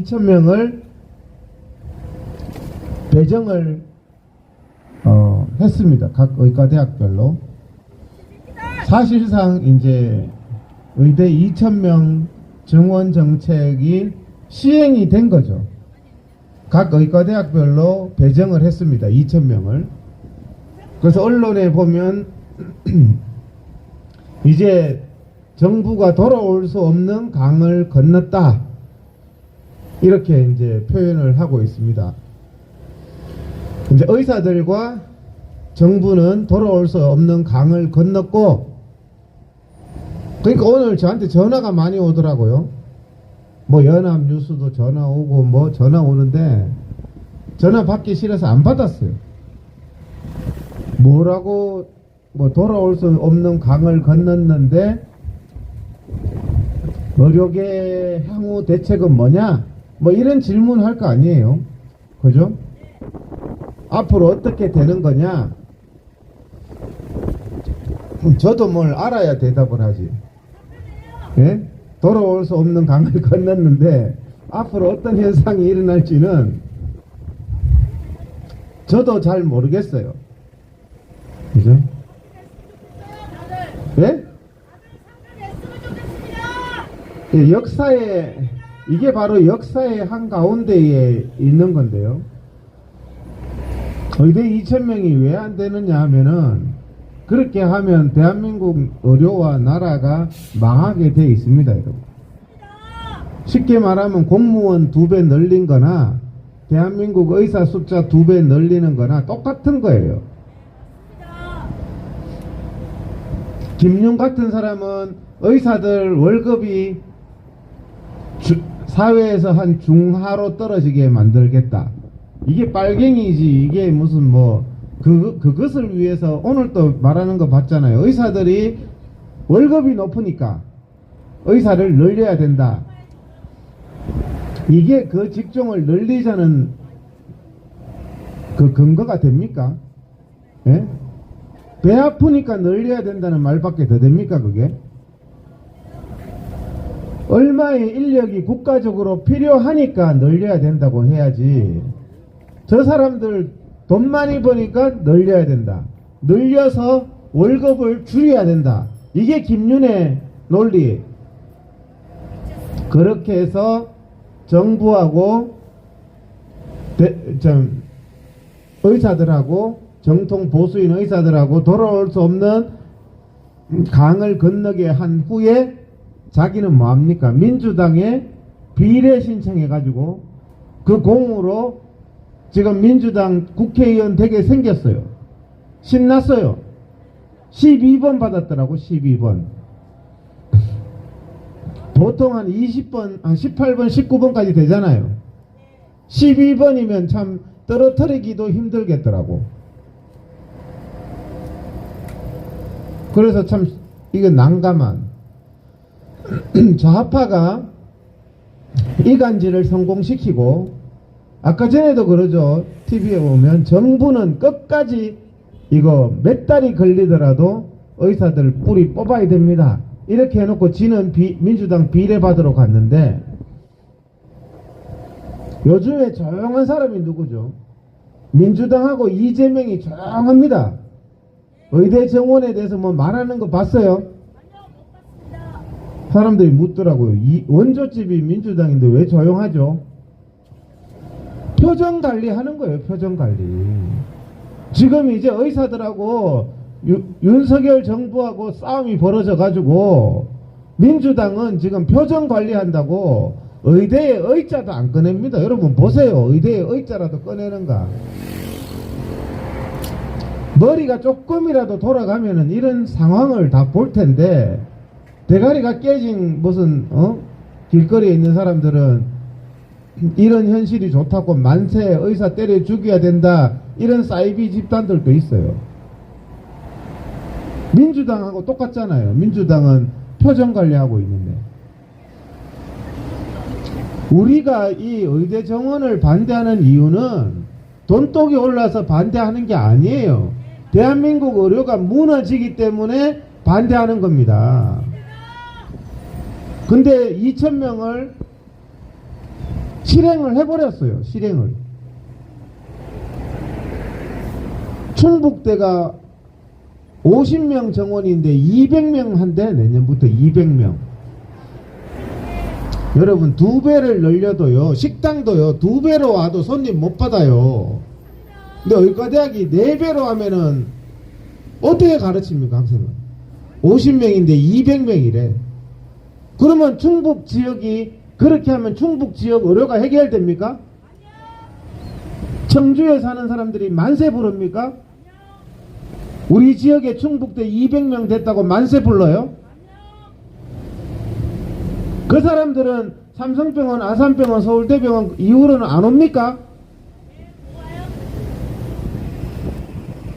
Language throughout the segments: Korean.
2,000명을 배정을 했습니다. 각 의과대학별로. 사실상 이제 의대 2,000명 정원 정책이 시행이 된 거죠. 각 의과대학별로 배정을 했습니다. 2,000명을. 그래서 언론에 보면 이제 정부가 돌아올 수 없는 강을 건넜다, 이렇게 이제 표현을 하고 있습니다. 이제 의사들과 정부는 돌아올 수 없는 강을 건넜고, 그러니까 오늘 저한테 전화가 많이 오더라고요. 뭐 연합뉴스도 전화 오고 뭐 전화 오는데 전화 받기 싫어서 안 받았어요. 뭐라고, 뭐 돌아올 수 없는 강을 건넜는데 의료계 향후 대책은 뭐냐, 뭐 이런 질문 할 거 아니에요. 그죠? 앞으로 어떻게 되는 거냐, 저도 뭘 알아야 대답을 하지. 예? 돌아올 수 없는 강을 건넜는데 앞으로 어떤 현상이 일어날지는 저도 잘 모르겠어요. 그죠? 예? 예, 역사에, 이게 바로 역사의 한가운데에 있는 건데요. 의대 2,000명이 왜 안 되느냐 하면은, 그렇게 하면 대한민국 의료와 나라가 망하게 돼 있습니다, 여러분. 쉽게 말하면 공무원 2배 늘린 거나 대한민국 의사 숫자 2배 늘리는 거나 똑같은 거예요. 김용 같은 사람은 의사들 월급이 사회에서 한 중하로 떨어지게 만들겠다. 이게 빨갱이지, 이게 무슨 뭐 그것을 위해서 오늘 또 말하는 거 봤잖아요. 의사들이 월급이 높으니까 의사를 늘려야 된다. 이게 그 직종을 늘리자는 그 근거가 됩니까? 예? 배 아프니까 늘려야 된다는 말밖에 더 됩니까, 그게? 얼마의 인력이 국가적으로 필요하니까 늘려야 된다고 해야지, 저 사람들 돈 많이 버니까 늘려야 된다, 늘려서 월급을 줄여야 된다, 이게 김윤의 논리. 그렇게 해서 정부하고 의사들하고 정통 보수인 의사들하고 돌아올 수 없는 강을 건너게 한 후에 자기는 뭐합니까? 민주당에 비례 신청해 가지고 그 공으로 지금 민주당 국회의원 되게 생겼어요. 신났어요. 12번 받았더라고. 12번. 보통 한 20번, 한 18번, 19번까지 되잖아요. 12번이면 참 떨어뜨리기도 힘들겠더라고. 그래서 참 이거 난감한 좌파가 이간질을 성공시키고, 아까 전에도 그러죠. TV에 보면 정부는 끝까지 이거 몇 달이 걸리더라도 의사들 뿌리 뽑아야 됩니다, 이렇게 해놓고 지는 민주당 비례 받으러 갔는데, 요즘에 조용한 사람이 누구죠? 민주당하고 이재명이 조용합니다. 의대 정원에 대해서 뭐 말하는 거 봤어요? 사람들이 묻더라고요. 이 원조집이 민주당인데 왜 조용하죠? 표정 관리 하는 거예요. 표정 관리. 지금 이제 의사들하고 윤석열 정부하고 싸움이 벌어져 가지고 민주당은 지금 표정 관리한다고 의대의 의자도 안 꺼냅니다. 여러분 보세요. 의대의 의자라도 꺼내는가. 머리가 조금이라도 돌아가면은 이런 상황을 다 볼 텐데, 대가리가 깨진 무슨 길거리에 있는 사람들은 이런 현실이 좋다고 만세 의사 때려 죽여야 된다, 이런 사이비 집단들도 있어요. 민주당하고 똑같잖아요. 민주당은 표정 관리하고 있는데, 우리가 이 의대 정원을 반대하는 이유는 돈독이 올라서 반대하는 게 아니에요. 대한민국 의료가 무너지기 때문에 반대하는 겁니다. 근데 2,000명을 실행을 해버렸어요. 실행을. 충북대가 50명 정원인데 200명 한대. 내년부터 200명. 여러분 2배를 늘려도요, 식당도요 2배로 와도 손님 못 받아요. 근데 의과대학이 4배로 하면은 어떻게 가르칩니까? 학생은 50명인데 200명이래. 그러면 충북 지역이 그렇게 하면 충북 지역 의료가 해결됩니까? 청주에 사는 사람들이 만세 부릅니까? 우리 지역에 충북대 200명 됐다고 만세 불러요? 그 사람들은 삼성병원, 아산병원, 서울대병원 이후로는 안 옵니까?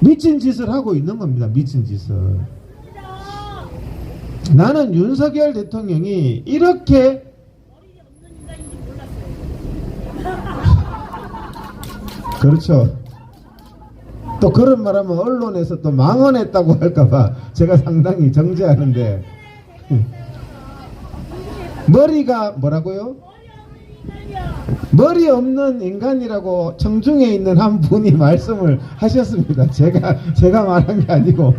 미친 짓을 하고 있는 겁니다. 미친 짓을. 나는 윤석열 대통령이 이렇게 그렇죠. 또 그런 말하면 언론에서 또 망언했다고 할까봐 제가 상당히 정죄하는데, 머리가 뭐라고요? 머리 없는 인간이라고 청중에 있는 한 분이 말씀을 하셨습니다. 제가 말한 게 아니고.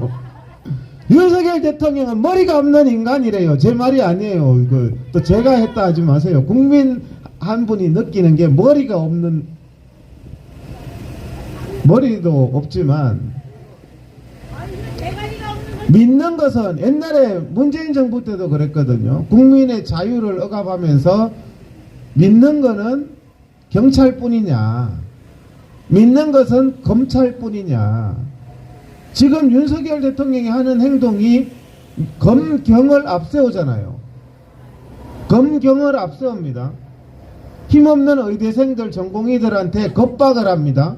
윤석열 대통령은 머리가 없는 인간이래요. 제 말이 아니에요. 이거 또 제가 했다 하지 마세요. 국민 한 분이 느끼는 게 머리가 없는, 머리도 없지만 믿는 것은 옛날에 문재인 정부 때도 그랬거든요. 국민의 자유를 억압하면서 믿는 것은 경찰뿐이냐, 믿는 것은 검찰뿐이냐. 지금 윤석열 대통령이 하는 행동이 검경을 앞세우잖아요. 검경을 앞세웁니다. 힘없는 의대생들, 전공의들한테 겁박을 합니다.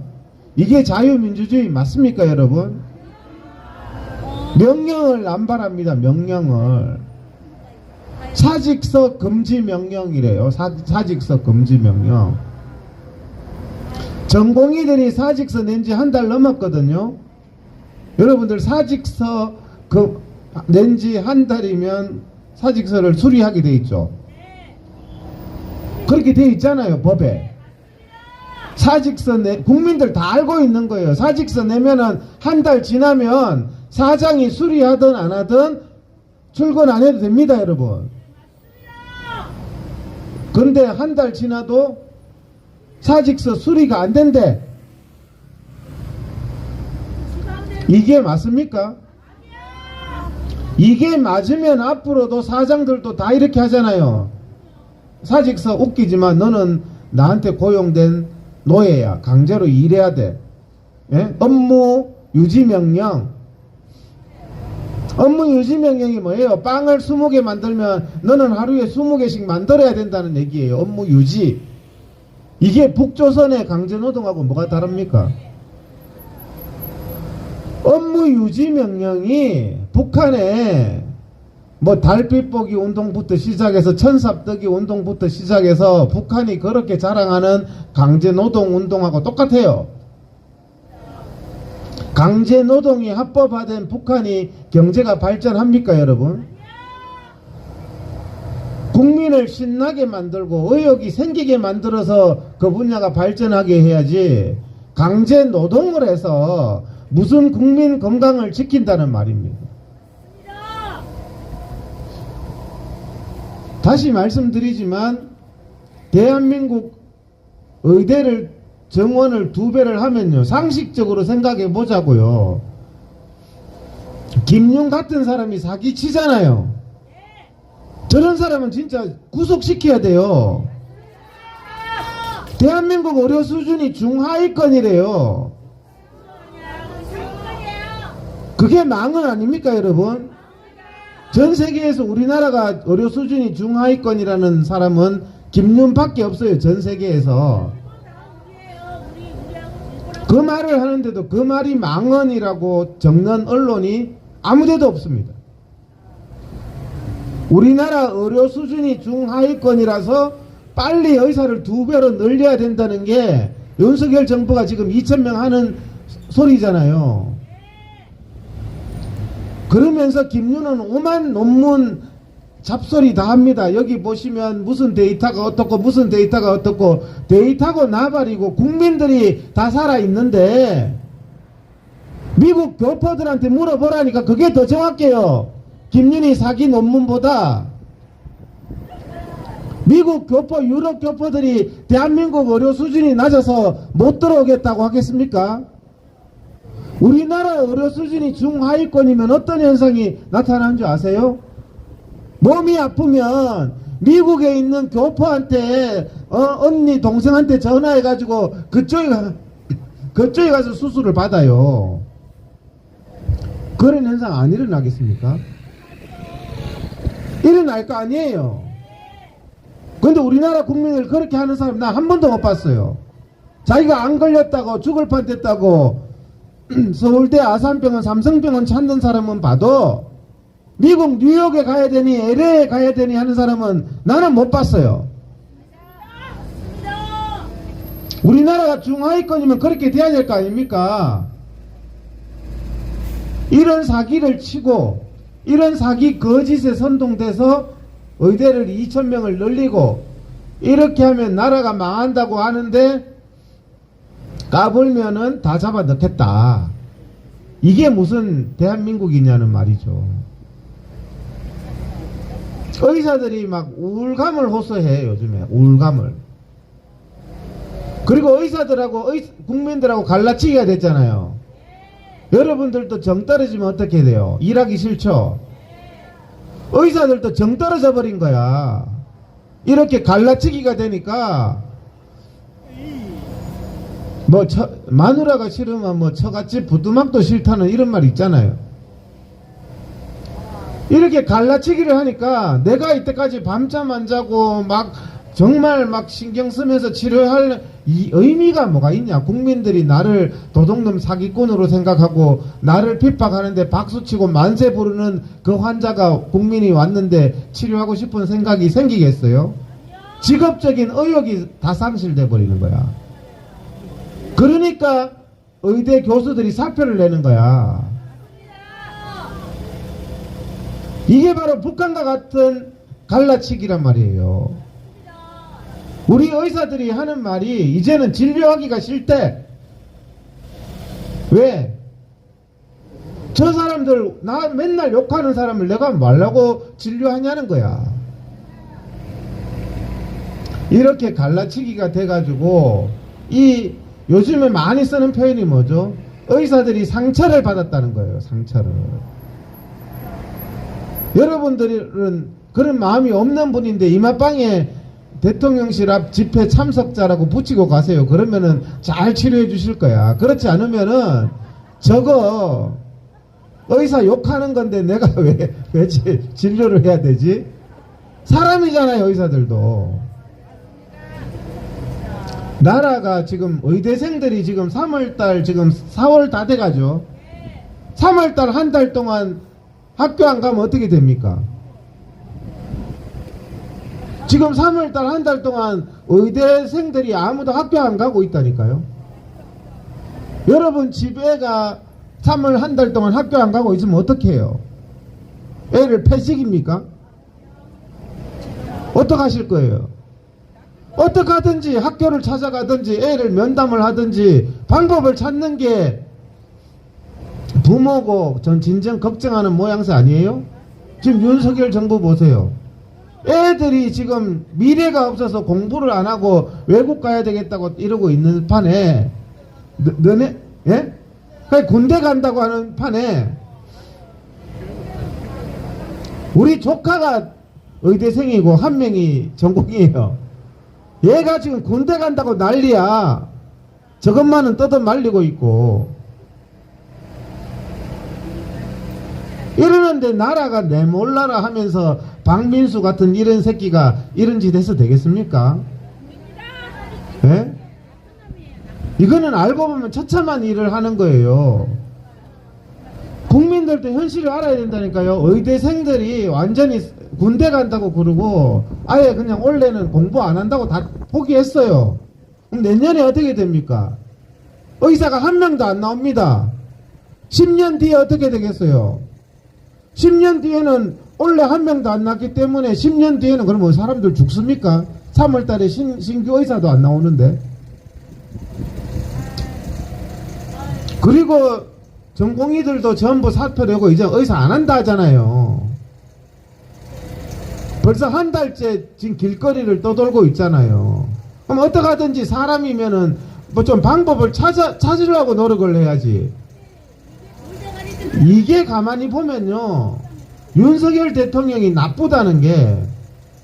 이게 자유민주주의 맞습니까, 여러분? 명령을 남발합니다. 명령을. 사직서 금지 명령이래요. 사직서 금지 명령. 전공의들이 사직서 낸 지 한 달 넘었거든요. 여러분들 사직서 낸 지 한 달이면 사직서를 수리하게 돼 있죠. 그렇게 돼 있잖아요, 법에. 사직서 국민들 다 알고 있는 거예요. 사직서 내면은 한 달 지나면 사장이 수리하든 안 하든 출근 안 해도 됩니다, 여러분. 그런데 한 달 지나도 사직서 수리가 안 된대. 이게 맞습니까? 이게 맞으면 앞으로도 사장들도 다 이렇게 하잖아요. 사직서 웃기지만 너는 나한테 고용된 노예야. 강제로 일해야 돼. 예? 업무 유지 명령. 업무 유지 명령이 뭐예요? 빵을 20개 만들면 너는 하루에 20개씩 만들어야 된다는 얘기예요. 업무 유지. 이게 북조선의 강제노동하고 뭐가 다릅니까? 업무 유지 명령이 북한에 뭐 달빛 보기 운동부터 시작해서 천삽뜨기 운동부터 시작해서 북한이 그렇게 자랑하는 강제노동 운동하고 똑같아요. 강제노동이 합법화된 북한이 경제가 발전합니까, 여러분? 국민을 신나게 만들고 의욕이 생기게 만들어서 그 분야가 발전하게 해야지 강제노동을 해서 무슨 국민 건강을 지킨다는 말입니다. 다시 말씀드리지만 대한민국 의대를 정원을 2배를 하면요, 상식적으로 생각해 보자고요. 김용 같은 사람이 사기치잖아요. 저런 사람은 진짜 구속시켜야 돼요. 대한민국 의료 수준이 중하위권이래요. 그게 망언 아닙니까, 여러분? 전 세계에서 우리나라가 의료 수준이 중하위권이라는 사람은 김윤밖에 없어요. 전 세계에서. 그 말을 하는데도 그 말이 망언이라고 적는 언론이 아무데도 없습니다. 우리나라 의료 수준이 중하위권이라서 빨리 의사를 2배로 늘려야 된다는 게 윤석열 정부가 지금 2,000명 하는 소리잖아요. 그러면서 김윤은 오만 논문 잡소리 다 합니다. 여기 보시면 무슨 데이터가 어떻고 무슨 데이터가 어떻고 데이터고 나발이고 국민들이 다 살아있는데 미국 교포들한테 물어보라니까 그게 더 정확해요. 김윤희 사기 논문보다. 미국 교포, 유럽 교포들이 대한민국 의료 수준이 낮아서 못 들어오겠다고 하겠습니까? 우리나라 의료 수준이 중하위권이면 어떤 현상이 나타나는 줄 아세요? 몸이 아프면 미국에 있는 교포한테 언니 동생한테 전화해가지고 그쪽에 가서 수술을 받아요. 그런 현상 안 일어나겠습니까? 일어날 거 아니에요. 근데 우리나라 국민을 그렇게 하는 사람 나 한 번도 못 봤어요. 자기가 안 걸렸다고 죽을 판 됐다고 서울대 아산병원 삼성병원 찾는 사람은 봐도 미국 뉴욕에 가야 되니 LA에 가야 되니 하는 사람은 나는 못 봤어요. 우리나라가 중하위권이면 그렇게 돼야 될 거 아닙니까? 이런 사기를 치고 이런 사기 거짓에 선동돼서 의대를 2,000명을 늘리고 이렇게 하면 나라가 망한다고 하는데 까불면은 다 잡아 넣겠다. 이게 무슨 대한민국이냐는 말이죠. 의사들이 막 우울감을 호소해. 요즘에 우울감을. 그리고 의사들하고 국민들하고 갈라치기가 됐잖아요. 여러분들도 정 떨어지면 어떻게 돼요? 일하기 싫죠? 의사들도 정 떨어져 버린 거야. 이렇게 갈라치기가 되니까 뭐 마누라가 싫으면 뭐 처갓집 부뚜막도 싫다는 이런 말 있잖아요. 이렇게 갈라치기를 하니까 내가 이때까지 밤잠 안 자고 막 정말 막 신경 쓰면서 치료할 이 의미가 뭐가 있냐. 국민들이 나를 도둑놈 사기꾼으로 생각하고 나를 핍박하는데 박수치고 만세 부르는 그 환자가 국민이 왔는데 치료하고 싶은 생각이 생기겠어요? 직업적인 의욕이 다 상실돼 버리는 거야. 그러니까 의대 교수들이 사표를 내는 거야. 이게 바로 북한과 같은 갈라치기란 말이에요. 우리 의사들이 하는 말이 이제는 진료하기가 싫대. 왜? 저 사람들 나 맨날 욕하는 사람을 내가 말라고 진료하냐는 거야. 이렇게 갈라치기가 돼가지고 요즘에 많이 쓰는 표현이 뭐죠? 의사들이 상처를 받았다는 거예요. 상처를. 여러분들은 그런 마음이 없는 분인데 이마방에 대통령실 앞 집회 참석자라고 붙이고 가세요. 그러면은 잘 치료해 주실 거야. 그렇지 않으면은 저거 의사 욕하는 건데 내가 왜 진료를 해야 되지? 사람이잖아요. 의사들도. 나라가 지금 의대생들이 지금 3월달 지금 4월 다 돼가죠. 3월달 한 달 동안 학교 안 가면 어떻게 됩니까? 지금 3월달 한 달 동안 의대생들이 아무도 학교 안 가고 있다니까요. 여러분 집 애가 3월 한 달 동안 학교 안 가고 있으면 어떻게 해요? 애를 패식입니까? 어떻게 하실 거예요? 어떻게 하든지 학교를 찾아가든지 애를 면담을 하든지 방법을 찾는 게 부모고 전 진정 걱정하는 모양새 아니에요? 지금 윤석열 정부 보세요. 애들이 지금 미래가 없어서 공부를 안 하고 외국 가야 되겠다고 이러고 있는 판에 너네 예? 군대 간다고 하는 판에 우리 조카가 의대생이고 한 명이 전공이에요. 얘가 지금 군대 간다고 난리야. 저것만은 떠도 말리고 있고. 이러는데 나라가 내몰라라 하면서 박민수 같은 이런 새끼가 이런 짓 해서 되겠습니까? 예? 이거는 알고 보면 처참한 일을 하는 거예요. 국민들도 현실을 알아야 된다니까요. 의대생들이 완전히 군대 간다고 그러고 아예 그냥 원래는 공부 안 한다고 다 포기했어요. 그럼 내년에 어떻게 됩니까? 의사가 한 명도 안 나옵니다. 10년 뒤에 어떻게 되겠어요? 10년 뒤에는 원래 한 명도 안 났기 때문에 10년 뒤에는 그러면 사람들 죽습니까? 3월 달에 신규 의사도 안 나오는데. 그리고 전공의들도 전부 사표 내고 이제 의사 안 한다 하잖아요. 벌써 한 달째 지금 길거리를 떠돌고 있잖아요. 그럼 어떡하든지 사람이면은 뭐 좀 방법을 찾으려고 노력을 해야지. 이게 가만히 보면요, 윤석열 대통령이 나쁘다는 게,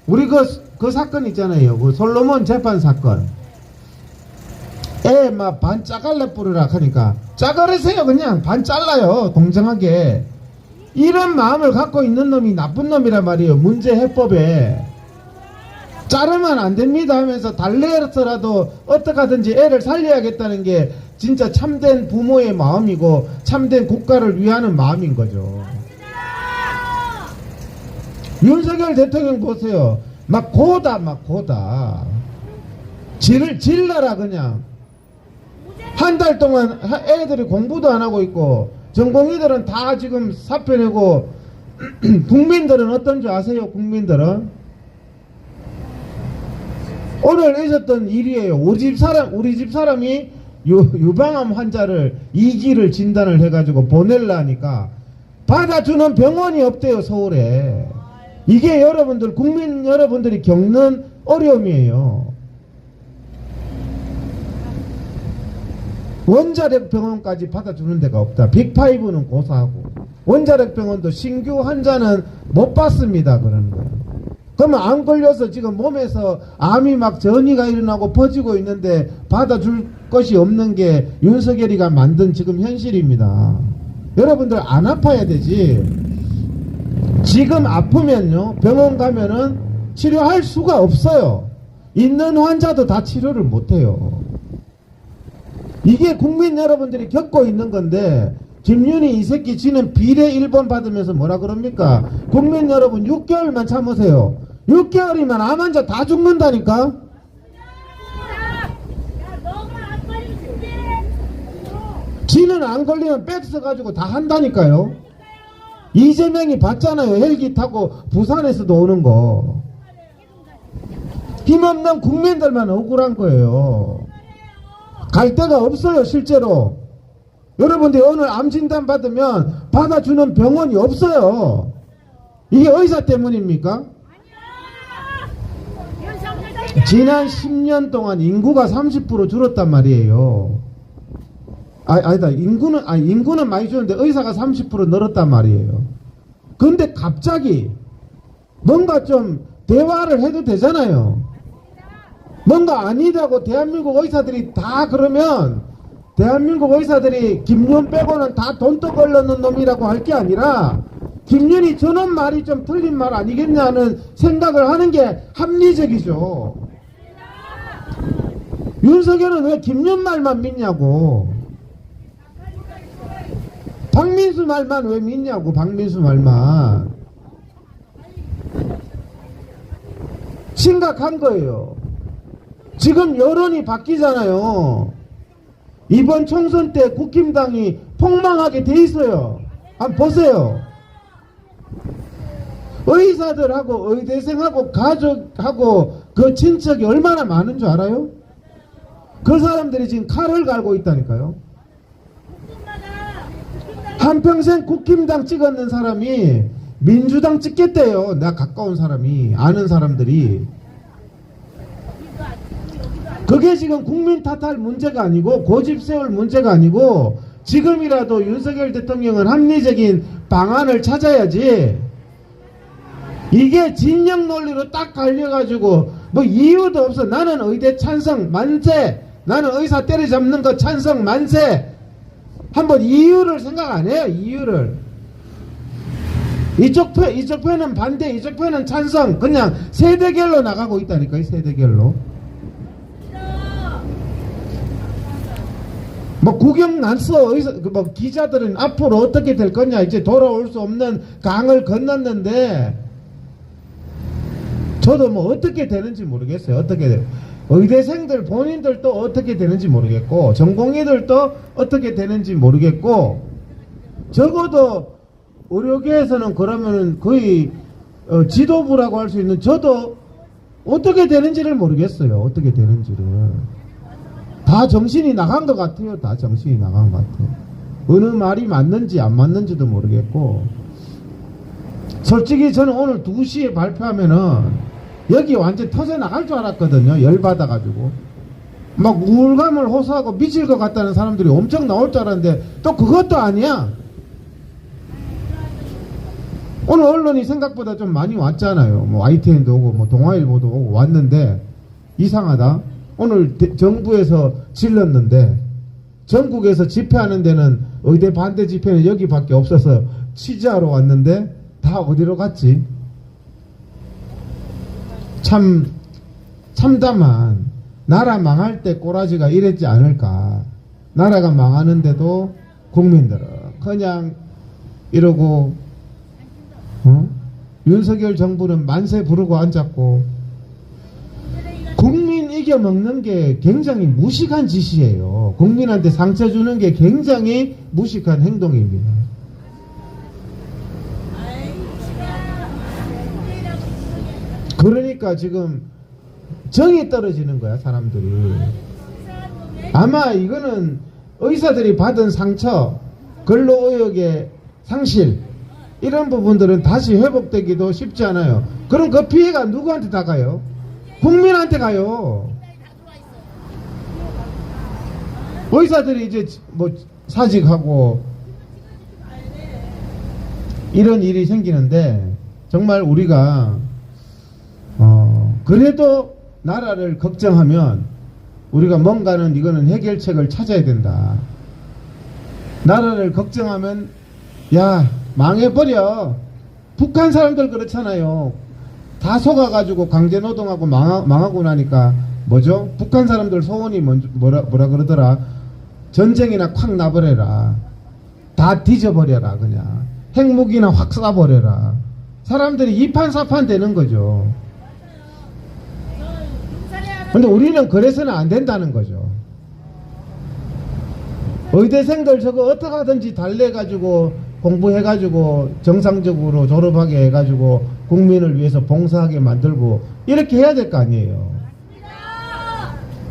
우리 그 사건 있잖아요. 그 솔로몬 재판 사건. 애 막 반 짜갈래 뿌리라 하니까 짜가르세요. 그냥 반 잘라요. 공정하게. 이런 마음을 갖고 있는 놈이 나쁜 놈이란 말이에요. 문제 해법에. 자르면 안 됩니다 하면서 달래서라도 어떡하든지 애를 살려야겠다는 게 진짜 참된 부모의 마음이고 참된 국가를 위하는 마음인 거죠. 윤석열 대통령 보세요. 막 고다. 질러라 그냥. 한 달 동안 애들이 공부도 안 하고 있고 전공의들은 다 지금 사표 내고 국민들은 어떤 줄 아세요? 국민들은 오늘 있었던 일이에요. 우리 집 사람이 유방암 환자를 2기를 진단을 해가지고 보낼라니까 받아주는 병원이 없대요, 서울에. 이게 여러분들, 국민 여러분들이 겪는 어려움이에요. 원자력 병원까지 받아주는 데가 없다. 빅5는 고사하고 원자력 병원도 신규 환자는 못 받습니다. 그러는 거예요. 그러면 안 걸려서 지금 몸에서 암이 막 전이가 일어나고 퍼지고 있는데 받아줄 것이 없는 게 윤석열이가 만든 지금 현실입니다. 여러분들 안 아파야 되지. 지금 아프면요, 병원 가면은 치료할 수가 없어요. 있는 환자도 다 치료를 못해요. 이게 국민 여러분들이 겪고 있는 건데, 김윤희 이 새끼 지는 비례 1번 받으면서 뭐라 그럽니까? 국민 여러분 6개월만 참으세요. 6개월이면 암 환자 다 죽는다니까? 지는 안 걸리면 백 써가지고 다 한다니까요. 이재명이 봤잖아요. 헬기 타고 부산에서도 오는 거. 힘없는 국민들만 억울한 거예요. 갈 데가 없어요, 실제로. 여러분들이 오늘 암 진단 받으면 받아주는 병원이 없어요. 이게 의사 때문입니까? 지난 10년 동안 인구가 30% 줄었단 말이에요. 아니다. 인구는 많이 줄었는데 의사가 30% 늘었단 말이에요. 근데 갑자기 뭔가 좀 대화를 해도 되잖아요. 뭔가 아니다고 대한민국 의사들이 다 그러면 대한민국 의사들이 김윤 빼고는 다 돈도 걸러는 놈이라고 할 게 아니라 김윤이 저런 말이 좀 틀린 말 아니겠냐는 생각을 하는 게 합리적이죠. 윤석열은 왜 김윤 말만 믿냐고. 박민수 말만 왜 믿냐고. 박민수 말만. 심각한 거예요. 지금 여론이 바뀌잖아요. 이번 총선 때 국힘당이 폭망하게 돼 있어요. 한번 보세요. 의사들하고 의대생하고 가족하고 그 친척이 얼마나 많은 줄 알아요? 그 사람들이 지금 칼을 갈고 있다니까요. 한평생 국힘당 찍었는 사람이 민주당 찍겠대요. 내가 가까운 사람이, 아는 사람들이. 그게 지금 국민 탓할 문제가 아니고 고집 세울 문제가 아니고 지금이라도 윤석열 대통령은 합리적인 방안을 찾아야지. 이게 진영 논리로 딱 갈려가지고 뭐 이유도 없어. 나는 의대 찬성 만세, 나는 의사 때려잡는 거 찬성 만세. 한번 이유를 생각 안 해요. 이유를. 이쪽 편은 반대, 이쪽 편은 찬성. 그냥 세대결로 나가고 있다니까요. 세대결로. 뭐 구경 났어. 뭐 기자들은 앞으로 어떻게 될 거냐, 이제 돌아올 수 없는 강을 건넜는데 저도 뭐 어떻게 되는지 모르겠어요. 어떻게 돼. 의대생들 본인들도 어떻게 되는지 모르겠고 전공의들도 어떻게 되는지 모르겠고 적어도 의료계에서는 그러면은 거의 지도부라고 할 수 있는 저도 어떻게 되는지를 모르겠어요. 어떻게 되는지를. 다 정신이 나간 것 같아요. 다 정신이 나간 것 같아요. 어느 말이 맞는지 안 맞는지도 모르겠고, 솔직히 저는 오늘 2시에 발표하면은 여기 완전 터져 나갈 줄 알았거든요. 열받아가지고 막 우울감을 호소하고 미칠 것 같다는 사람들이 엄청 나올 줄 알았는데 또 그것도 아니야. 오늘 언론이 생각보다 좀 많이 왔잖아요. 뭐 YTN도 오고 뭐 동아일보도 오고 왔는데 이상하다. 오늘 정부에서 질렀는데 전국에서 집회하는 데는 의대 반대 집회는 여기밖에 없어서 취재하러 왔는데 다 어디로 갔지? 참 참담한, 나라 망할 때 꼬라지가 이랬지 않을까. 나라가 망하는데도 국민들은 그냥 이러고 윤석열 정부는 만세 부르고 앉았고, 국민 이겨먹는 게 굉장히 무식한 짓이에요. 국민한테 상처 주는 게 굉장히 무식한 행동입니다. 그러니까 지금 정이 떨어지는 거야, 사람들이. 아마 이거는 의사들이 받은 상처, 근로의욕의 상실, 이런 부분들은 다시 회복되기도 쉽지 않아요. 그럼 그 피해가 누구한테 다 가요? 국민한테 가요. 의사들이 이제 뭐 사직하고 이런 일이 생기는데, 정말 우리가 그래도 나라를 걱정하면 우리가 뭔가는 이거는 해결책을 찾아야 된다. 나라를 걱정하면 야 망해버려. 북한 사람들 그렇잖아요. 다 속아가지고 강제노동하고 망하고 나니까 뭐죠? 북한 사람들 소원이 뭐라 그러더라? 전쟁이나 콱 나버려라. 다 뒤져버려라. 그냥 핵무기나 확 쏴버려라. 사람들이 이판사판 되는 거죠. 근데 우리는 그래서는 안 된다는 거죠. 의대생들 저거 어떻게 하든지 달래가지고 공부해가지고 정상적으로 졸업하게 해가지고 국민을 위해서 봉사하게 만들고 이렇게 해야 될 거 아니에요.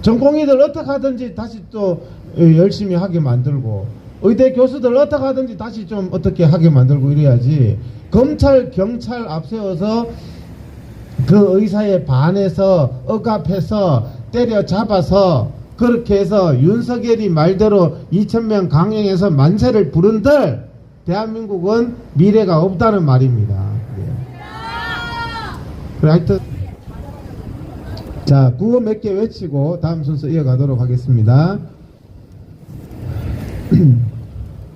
전공의들 어떻게 하든지 다시 또 열심히 하게 만들고, 의대 교수들 어떻게 하든지 다시 좀 어떻게 하게 만들고 이래야지, 검찰 경찰 앞세워서 그 의사에 반해서 억압해서 때려잡아서 그렇게 해서 윤석열이 말대로 2,000명 강행해서 만세를 부른들 대한민국은 미래가 없다는 말입니다. 그래, 하여튼 자, 구호 몇 개 외치고 다음 순서 이어가도록 하겠습니다.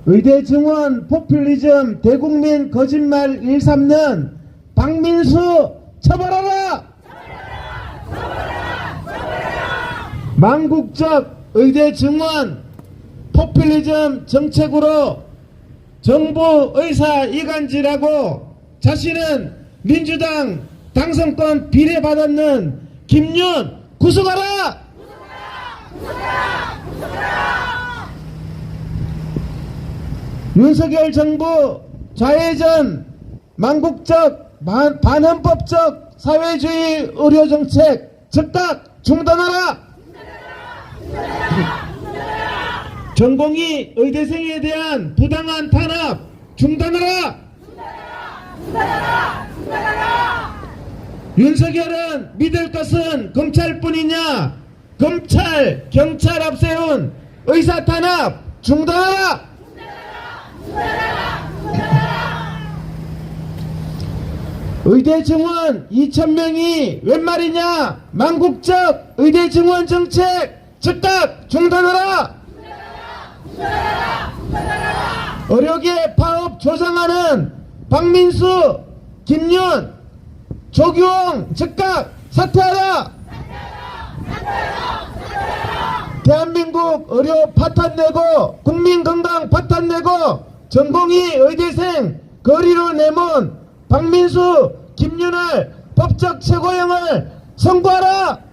의대 증원 포퓰리즘 대국민 거짓말 일삼는 박민수 처벌하라! 망국적 의대 증원 포퓰리즘 정책으로 정부 의사 이간질하고 자신은 민주당 당선권 비례받았는 김윤 구속하라! 윤석열 정부 좌회전 망국적 반헌법적 사회주의 의료정책 즉각 중단하라! 전공의 의대생에 대한 부당한 탄압 중단하라! 윤석열은 믿을 것은 검찰뿐이냐? 검찰, 경찰 앞세운 의사 탄압 중단하라! 의대 증원 2,000명이 웬 말이냐? 망국적 의대 증원 정책 즉각 중단하라! 의료계 파업 조장하는 박민수, 김윤, 조규홍 즉각 사퇴하라! 대한민국 의료 파탄내고 국민건강 파탄내고 전공의 의대생 거리로 내몬 박민수, 김윤을 법적 최고형을 선고하라!